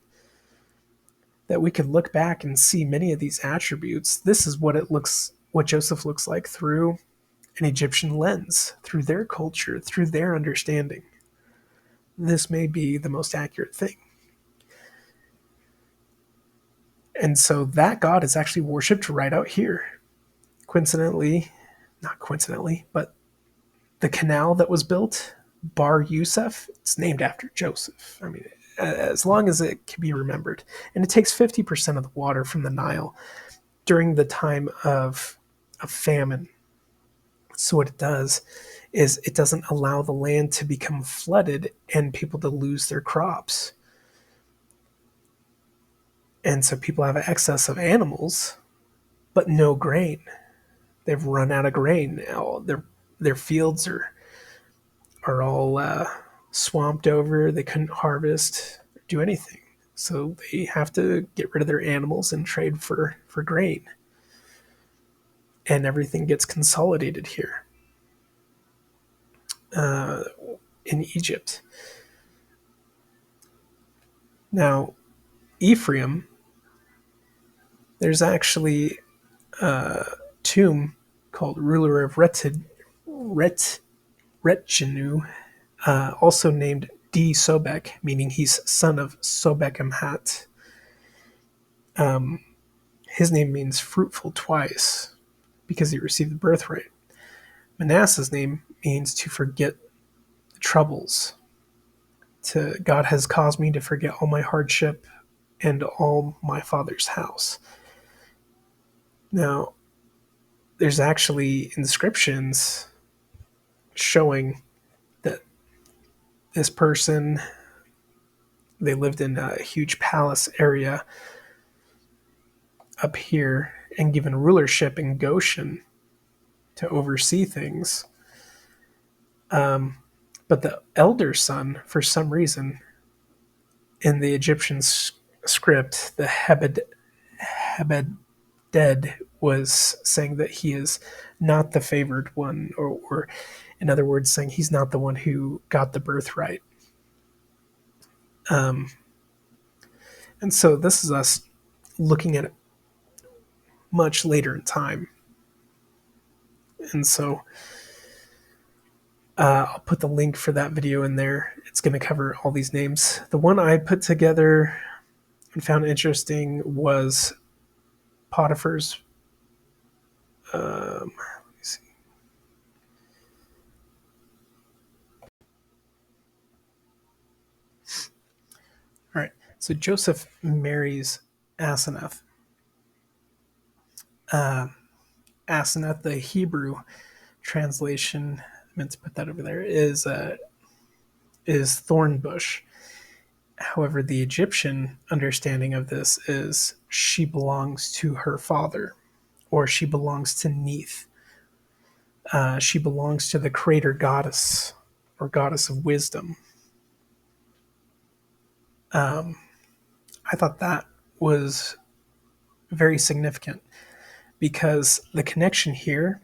That we could look back and see many of these attributes. This is what Joseph looks like through an Egyptian lens, through their culture, through their understanding. This may be the most accurate thing. And so that God is actually worshipped right out here. Coincidentally, not coincidentally, but the canal that was built, Bar Yusuf, it's named after Joseph. I mean, as long as it can be remembered. And it takes 50% of the water from the Nile during the time of famine. So what it does is it doesn't allow the land to become flooded and people to lose their crops. And so people have an excess of animals, but no grain. They've run out of grain now. Their fields are all swamped over. They couldn't harvest, do anything. So they have to get rid of their animals and trade for grain. And everything gets consolidated here in Egypt. Now, Ephraim, there's actually a tomb called Ruler of Retjenu, also named D. Sobek, meaning he's son of Sobekemhat. His name means fruitful twice. because he received the birthright. Manasseh's name means to forget the troubles. God has caused me to forget all my hardship and all my father's house. Now, there's actually inscriptions showing that this person, they lived in a huge palace area up here and given rulership in Goshen to oversee things. But the elder son, for some reason, in the Egyptian script, the Hebed was saying that he is not the favored one, or in other words, saying he's not the one who got the birthright. And so this is us looking at it much later in time. And so I'll put the link for that video in there. It's going to cover all these names. The one I put together and found interesting was Potiphar's. Let me see. All right. So Joseph marries Asenath. Asenath, the Hebrew translation, I meant to put that over there, is thorn bush. However, the Egyptian understanding of this is she belongs to her father, or she belongs to Neith. She belongs to the creator goddess, or goddess of wisdom. I thought that was very significant because the connection here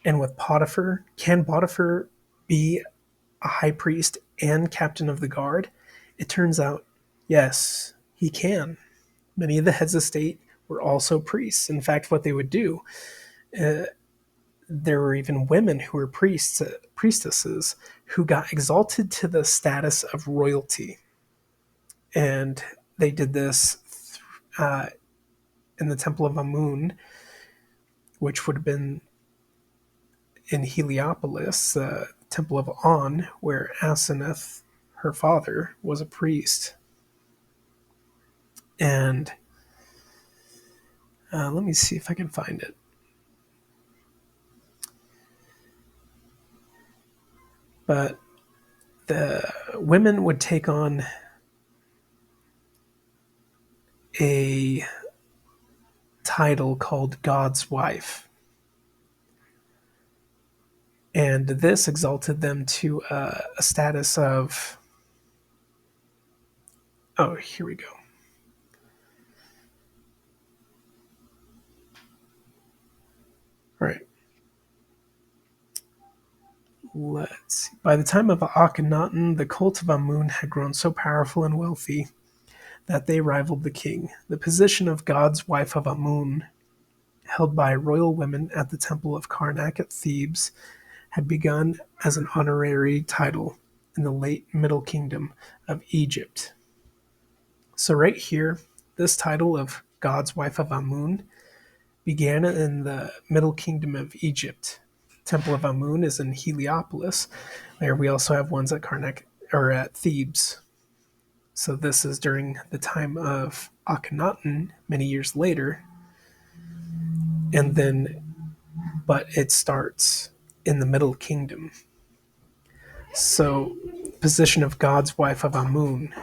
and with Potiphar, can Potiphar be a high priest and captain of the guard? It turns out, yes, he can. Many of the heads of state were also priests. In fact, what they would do, there were even women who were priestesses who got exalted to the status of royalty. And they did this in the Temple of Amun, which would have been in Heliopolis, the Temple of On, where Asenath, her father, was a priest. And let me see if I can find it. But the women would take on a title called God's wife. And this exalted them to a status of, oh, here we go. All right. Let's see. By the time of Akhenaten, the cult of Amun had grown so powerful and wealthy that they rivaled the king. The position of God's wife of Amun, held by royal women at the temple of Karnak at Thebes, had begun as an honorary title in the late Middle Kingdom of Egypt. So right here, this title of God's wife of Amun began in the Middle Kingdom of Egypt. Temple of Amun is in Heliopolis. There we also have ones at Karnak or at Thebes. So this is during the time of Akhenaten, many years later. And then, but it starts in the Middle Kingdom. So, position of God's wife of Amun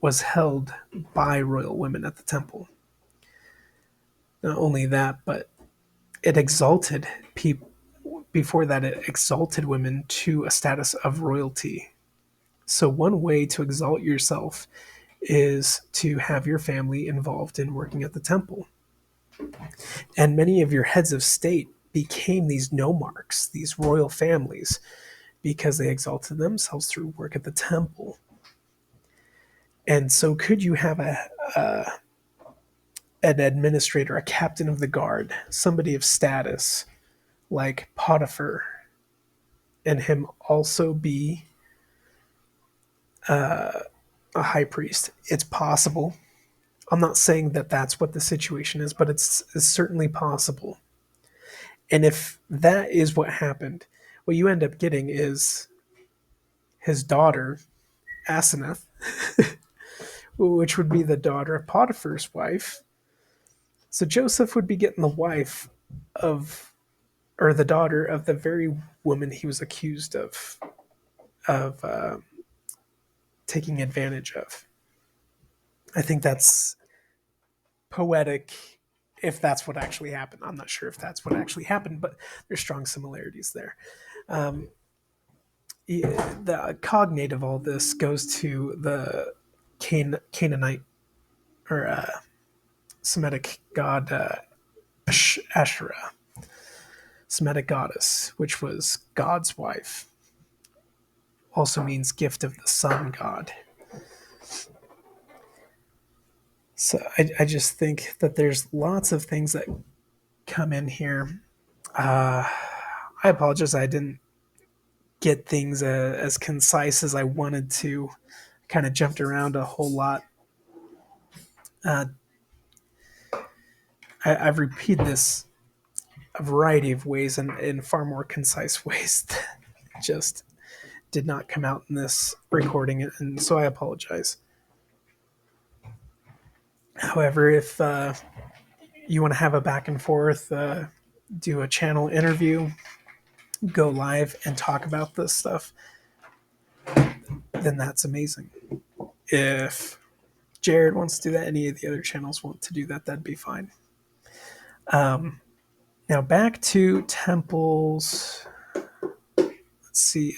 was held by royal women at the temple. Not only that, but it exalted people. Before that, it exalted women to a status of royalty. So one way to exalt yourself is to have your family involved in working at the temple. And many of your heads of state became these nomarchs, these royal families, because they exalted themselves through work at the temple. And so could you have an administrator, a captain of the guard, somebody of status like Potiphar, and him also be a high priest? It's possible. I'm not saying that that's what the situation is, but it's certainly possible. And if that is what happened, what you end up getting is his daughter, Asenath, which would be the daughter of Potiphar's wife. So Joseph would be getting the wife of, or the daughter of the very woman he was accused of taking advantage of. I think that's poetic if that's what actually happened. I'm not sure if that's what actually happened, but there's strong similarities there. Um, the cognate of all this goes to the Canaanite or Semitic god Asherah, Semitic goddess, which was God's wife. Also means gift of the sun god. So I just think that there's lots of things that come in here. I apologize, I didn't get things as concise as I wanted to. Kind of jumped around a whole lot. Uh, I've repeated this a variety of ways and in far more concise ways that just did not come out in this recording, and so I apologize. However, if you want to have a back and forth, do a channel interview, go live and talk about this stuff, then that's amazing. If Jared wants to do that, any of the other channels want to do that, that'd be fine. Now back to temples. Let's see.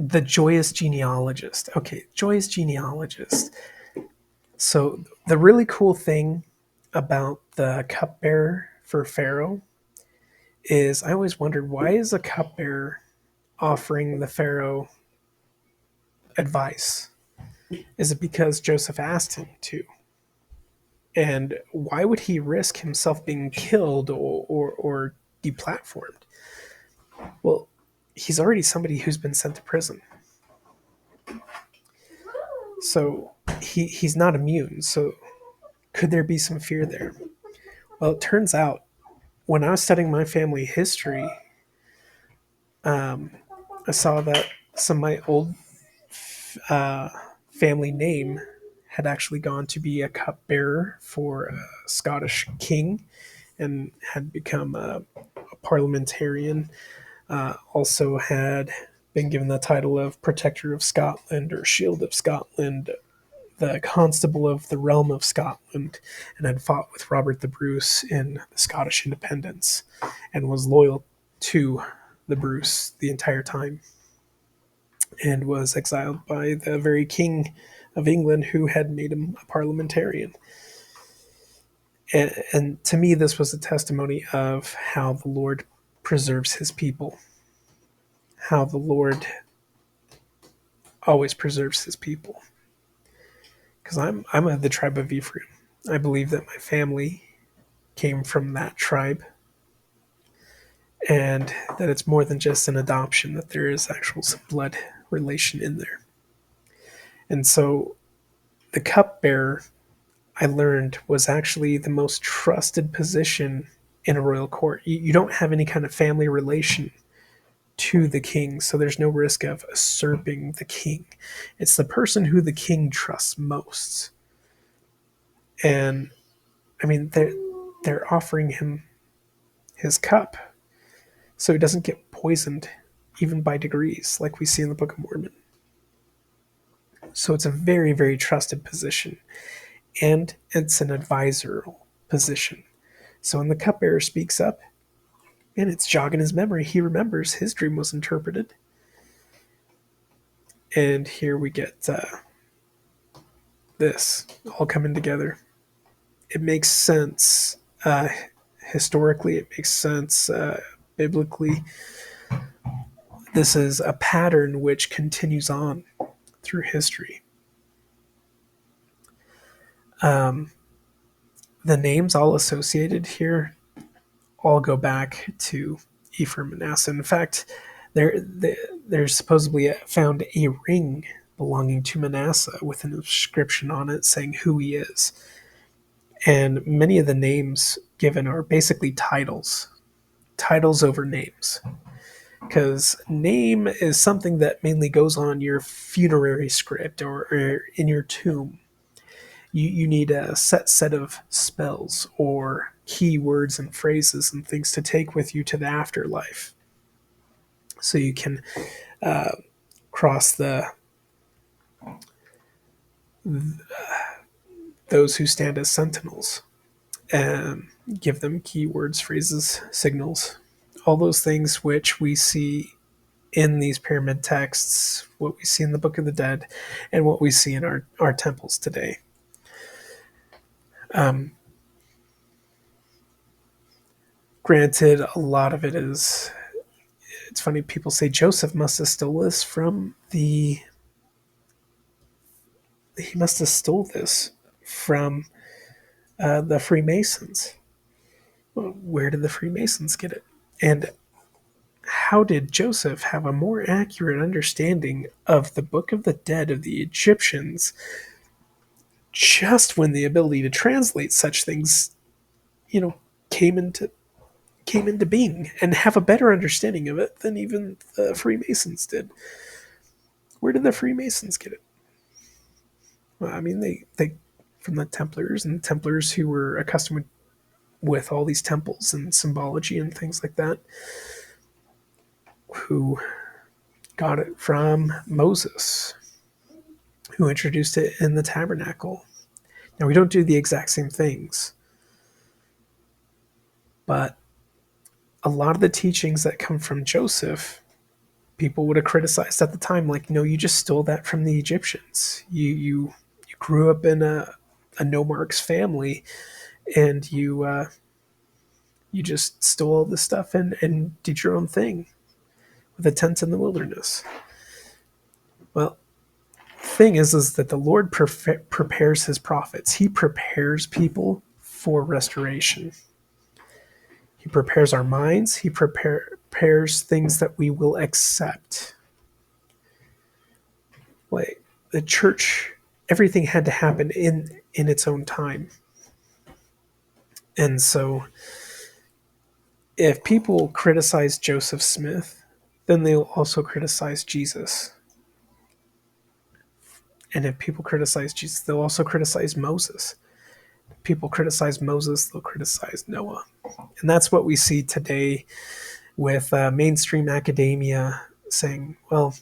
The joyous genealogist. Okay, joyous genealogist. So the really cool thing about the cupbearer for Pharaoh is I always wondered, why is a cupbearer offering the Pharaoh advice? Is it because Joseph asked him to? And why would he risk himself being killed or deplatformed? Well, he's already somebody who's been sent to prison. So he's not immune. So could there be some fear there? Well, it turns out when I was studying my family history, I saw that some of my old family name had actually gone to be a cupbearer for a Scottish king and had become a parliamentarian. Also had been given the title of Protector of Scotland or Shield of Scotland, the Constable of the Realm of Scotland, and had fought with Robert the Bruce in the Scottish independence and was loyal to the Bruce the entire time, and was exiled by the very King of England who had made him a parliamentarian. And to me, this was a testimony of how the Lord preserves his people, how the Lord always preserves his people. Because I'm of the tribe of Ephraim. I believe that my family came from that tribe, and that it's more than just an adoption, that there is actual some blood relation in there. And so the cupbearer, I learned, was actually the most trusted position in a royal court. You don't have any kind of family relation to the king, so there's no risk of usurping the king. It's the person who the king trusts most. And I mean, they're offering him his cup so he doesn't get poisoned even by degrees like we see in the Book of Mormon. So it's a very, very trusted position, and it's an advisorial position. So when the cupbearer speaks up, and it's jogging his memory, he remembers his dream was interpreted. And here we get this all coming together. It makes sense historically, it makes sense biblically. This is a pattern which continues on through history. The names all associated here all go back to Ephraim and Manasseh. In fact, there's supposedly found a ring belonging to Manasseh with an inscription on it saying who he is. And many of the names given are basically titles over names. Because name is something that mainly goes on your funerary script or in your tomb. You need a set of spells or keywords and phrases and things to take with you to the afterlife. So you can cross those who stand as sentinels and give them keywords, phrases, signals, all those things which we see in these pyramid texts, what we see in the Book of the Dead, and what we see in our temples today. Granted, a lot of it is. It's funny, people say Joseph must have stole this from the. He must have stole this from the Freemasons. Well, where did the Freemasons get it? And how did Joseph have a more accurate understanding of the Book of the Dead of the Egyptians just when the ability to translate such things, you know, came into being and have a better understanding of it than even the Freemasons did? Where did the Freemasons get it? Well, I mean, they from the Templars, and Templars who were accustomed with all these temples and symbology and things like that, who got it from Moses, who introduced it in the tabernacle. Now, we don't do the exact same things, but a lot of the teachings that come from Joseph, people would have criticized at the time, like, no, you just stole that from the Egyptians. You grew up in a nomarch's family, and you just stole all this stuff and did your own thing with a tent in the wilderness. Well, the thing is that the Lord prepares his prophets. He prepares people for restoration. He prepares our minds. He prepares things that we will accept. Like the church, everything had to happen in its own time. And so if people criticize Joseph Smith, then they'll also criticize Jesus. And if people criticize Jesus, they'll also criticize Moses. If people criticize Moses, they'll criticize Noah. And that's what we see today with mainstream academia saying, well,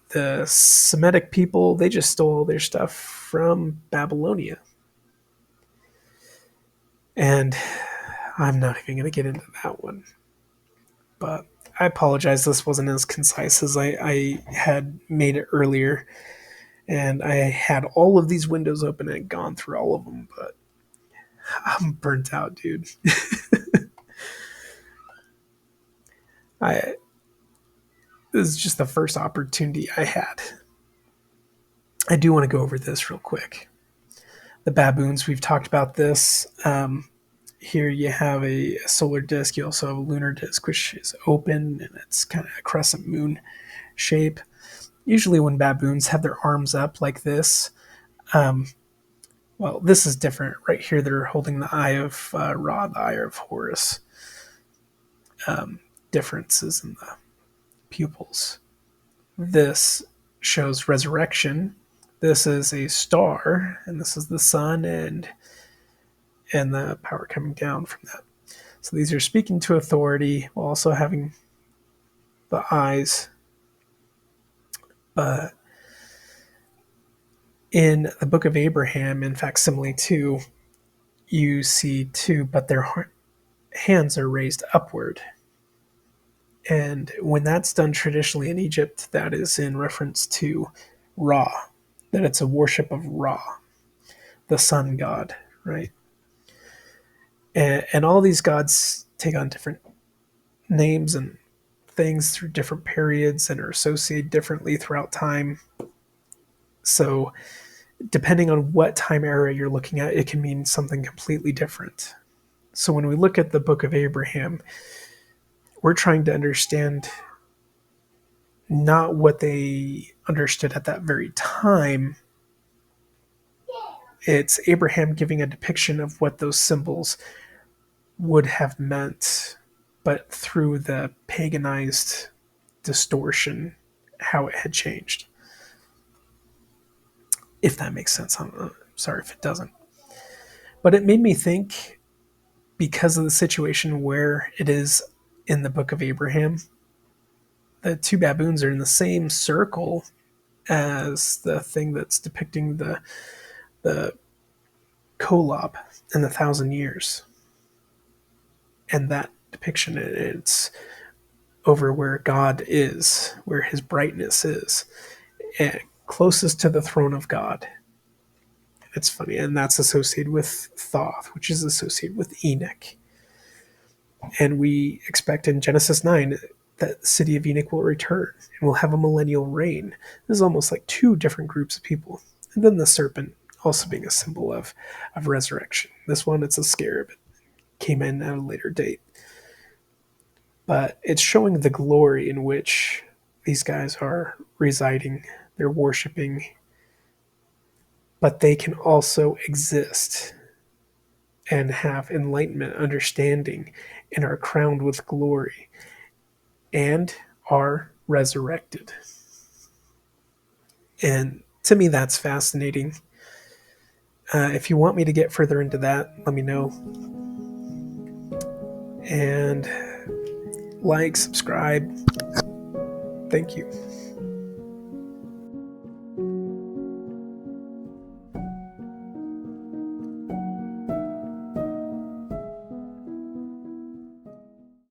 the Semitic people, they just stole their stuff from Babylonia. And I'm not even going to get into that one. But I apologize, this wasn't as concise as I had made it earlier. And I had all of these windows open and gone through all of them, but I'm burnt out, dude. I This is just the first opportunity I had. I do want to go over this real quick. The baboons, we've talked about this. Here you have a solar disk. You also have a lunar disk, which is open, and it's kind of a crescent moon shape. Usually when baboons have their arms up like this, well, this is different. Right here, they're holding the eye of Ra, the eye of Horus. Differences in the pupils. This shows resurrection. This is a star, and this is the sun, and the power coming down from that. So these are speaking to authority while also having the eyes. But in the Book of Abraham, in facsimile 2, you see two, but their hands are raised upward. And when that's done traditionally in Egypt, that is in reference to Ra, that it's a worship of Ra, the sun god, right? And all these gods take on different names and things through different periods and are associated differently throughout time. So depending on what time era you're looking at, it can mean something completely different. So when we look at the Book of Abraham, we're trying to understand not what they understood at that very time It's Abraham giving a depiction of what those symbols would have meant, but through the paganized distortion, how it had changed. If that makes sense. I'm sorry if it doesn't. But it made me think, because of the situation where it is in the Book of Abraham, the two baboons are in the same circle as the thing that's depicting the Kolob and the 1,000 years. And that depiction, it's over where God is, where his brightness is, and closest to the throne of God. It's funny, and that's associated with Thoth, which is associated with Enoch. And we expect in Genesis 9 that the city of Enoch will return and will have a millennial reign. This is almost like two different groups of people. And then the serpent also being a symbol of resurrection. This one, it's a scarab. It came in at a later date. But it's showing the glory in which these guys are residing. They're worshiping. But they can also exist and have enlightenment, understanding, and are crowned with glory and are resurrected. And to me, that's fascinating. If you want me to get further into that, let me know. And like, subscribe. Thank you.